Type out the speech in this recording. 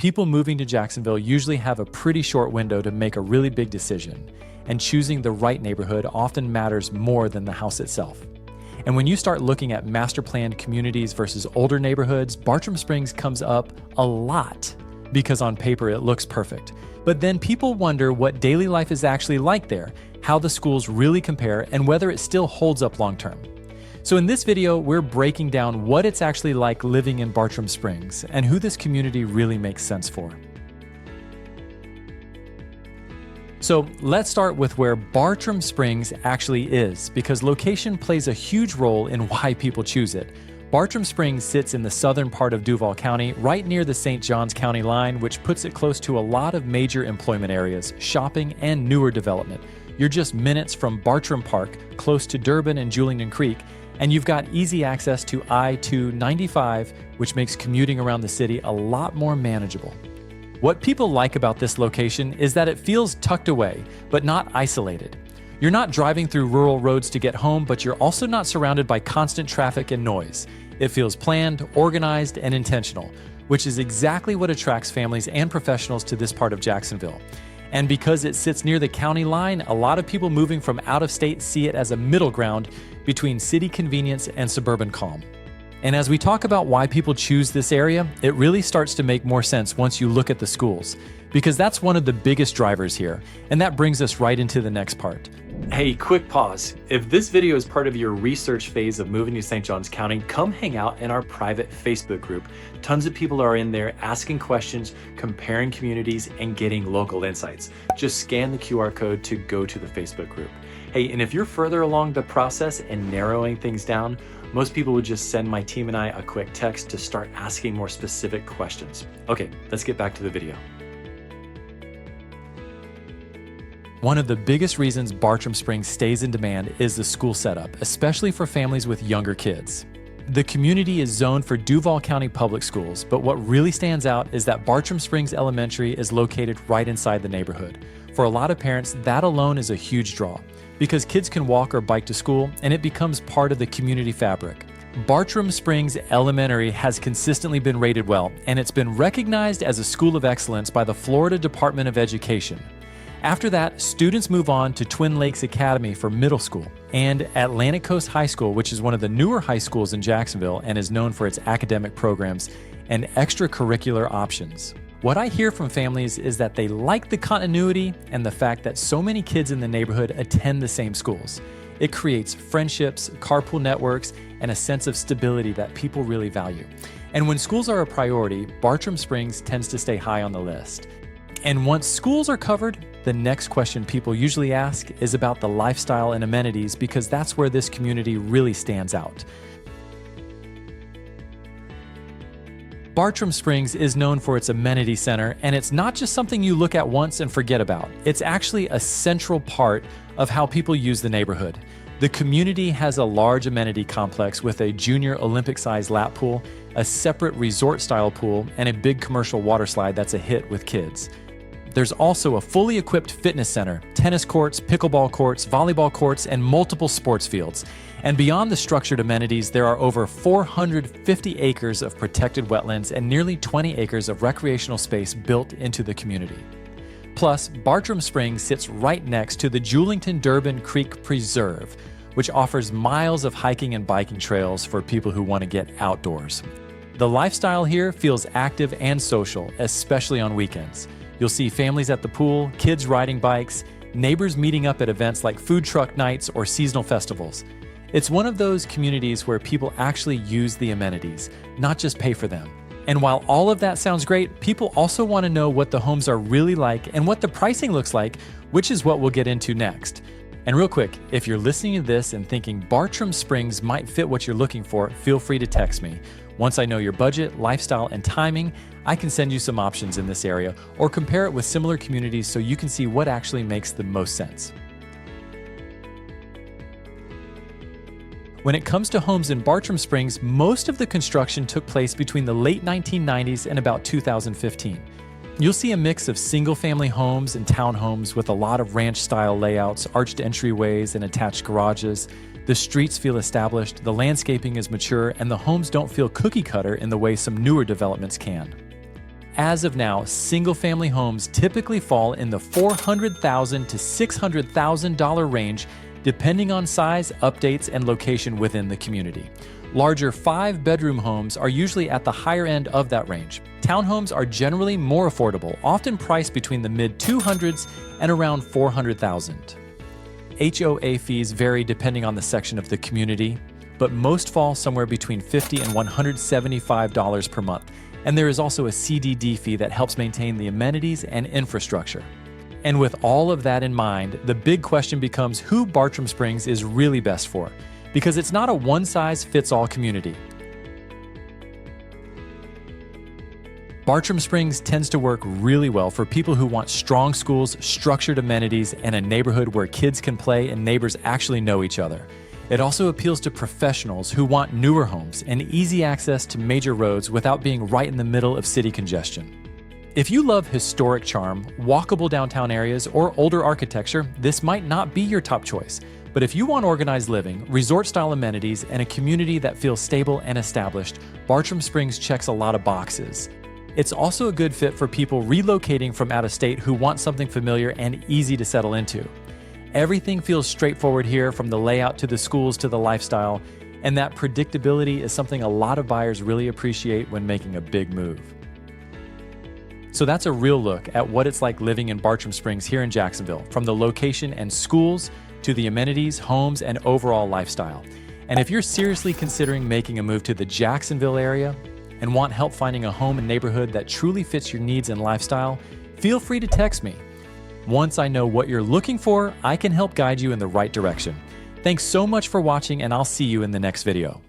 People moving to Jacksonville usually have a pretty short window to make a really big decision, and choosing the right neighborhood often matters more than the house itself. And when you start looking at master planned communities versus older neighborhoods, Bartram Springs comes up a lot because on paper it looks perfect. But then people wonder what daily life is actually like there, how the schools really compare, and whether it still holds up long term. So in this video, we're breaking down what it's actually like living in Bartram Springs and who this community really makes sense for. So let's start with where Bartram Springs actually is, because location plays a huge role in why people choose it. Bartram Springs sits in the southern part of Duval County, right near the St. Johns County line, which puts it close to a lot of major employment areas, shopping, and newer development. You're just minutes from Bartram Park, close to Durbin and Julington Creek, and you've got easy access to I-295, which makes commuting around the city a lot more manageable. What people like about this location is that it feels tucked away, but not isolated. You're not driving through rural roads to get home, but you're also not surrounded by constant traffic and noise. It feels planned, organized, and intentional, which is exactly what attracts families and professionals to this part of Jacksonville. And because it sits near the county line, a lot of people moving from out of state see it as a middle ground between city convenience and suburban calm. And as we talk about why people choose this area, it really starts to make more sense once you look at the schools, because that's one of the biggest drivers here. And that brings us right into the next part. Hey, quick pause. If this video is part of your research phase of moving to St. Johns County, come hang out in our private Facebook group. Tons of people are in there asking questions, comparing communities, and getting local insights. Just scan the QR code to go to the Facebook group. Hey, and if you're further along the process and narrowing things down, most people would just send my team and I a quick text to start asking more specific questions. Okay, let's get back to the video. One of the biggest reasons Bartram Springs stays in demand is the school setup, especially for families with younger kids. The community is zoned for Duval County Public Schools, but what really stands out is that Bartram Springs Elementary is located right inside the neighborhood. For a lot of parents, that alone is a huge draw, because kids can walk or bike to school, and it becomes part of the community fabric. Bartram Springs Elementary has consistently been rated well, and it's been recognized as a school of excellence by the Florida Department of Education. After that, students move on to Twin Lakes Academy for middle school and Atlantic Coast High School, which is one of the newer high schools in Jacksonville and is known for its academic programs and extracurricular options. What I hear from families is that they like the continuity and the fact that so many kids in the neighborhood attend the same schools. It creates friendships, carpool networks, and a sense of stability that people really value. And when schools are a priority, Bartram Springs tends to stay high on the list. And once schools are covered, the next question people usually ask is about the lifestyle and amenities, because that's where this community really stands out. Bartram Springs is known for its amenity center, and it's not just something you look at once and forget about. It's actually a central part of how people use the neighborhood. The community has a large amenity complex with a junior Olympic-sized lap pool, a separate resort-style pool, and a big commercial water slide that's a hit with kids. There's also a fully equipped fitness center, tennis courts, pickleball courts, volleyball courts, and multiple sports fields. And beyond the structured amenities, there are over 450 acres of protected wetlands and nearly 20 acres of recreational space built into the community. Plus, Bartram Springs sits right next to the Julington-Durbin Creek Preserve, which offers miles of hiking and biking trails for people who want to get outdoors. The lifestyle here feels active and social, especially on weekends. You'll see families at the pool, kids riding bikes, neighbors meeting up at events like food truck nights or seasonal festivals. It's one of those communities where people actually use the amenities, not just pay for them. And while all of that sounds great, people also want to know what the homes are really like and what the pricing looks like, which is what we'll get into next. And real quick, if you're listening to this and thinking Bartram Springs might fit what you're looking for, feel free to text me. Once I know your budget, lifestyle, and timing, I can send you some options in this area or compare it with similar communities so you can see what actually makes the most sense. When it comes to homes in Bartram Springs, most of the construction took place between the late 1990s and about 2015. You'll see a mix of single-family homes and townhomes with a lot of ranch-style layouts, arched entryways, and attached garages. The streets feel established, the landscaping is mature, and the homes don't feel cookie-cutter in the way some newer developments can. As of now, single-family homes typically fall in the $400,000 to $600,000 range, depending on size, updates, and location within the community. Larger 5-bedroom homes are usually at the higher end of that range. Townhomes are generally more affordable, often priced between the mid-200s and around $400,000. HOA fees vary depending on the section of the community, but most fall somewhere between $50 and $175 per month. And there is also a CDD fee that helps maintain the amenities and infrastructure. And with all of that in mind, the big question becomes who Bartram Springs is really best for, because it's not a one-size-fits-all community. Bartram Springs tends to work really well for people who want strong schools, structured amenities, and a neighborhood where kids can play and neighbors actually know each other. It also appeals to professionals who want newer homes and easy access to major roads without being right in the middle of city congestion. If you love historic charm, walkable downtown areas, or older architecture, this might not be your top choice. But if you want organized living, resort-style amenities, and a community that feels stable and established, Bartram Springs checks a lot of boxes. It's also a good fit for people relocating from out of state who want something familiar and easy to settle into. Everything feels straightforward here, from the layout to the schools to the lifestyle, and that predictability is something a lot of buyers really appreciate when making a big move. So that's a real look at what it's like living in Bartram Springs here in Jacksonville, from the location and schools to the amenities, homes, and overall lifestyle. And if you're seriously considering making a move to the Jacksonville area and want help finding a home and neighborhood that truly fits your needs and lifestyle, feel free to text me. Once I know what you're looking for, I can help guide you in the right direction. Thanks so much for watching, and I'll see you in the next video.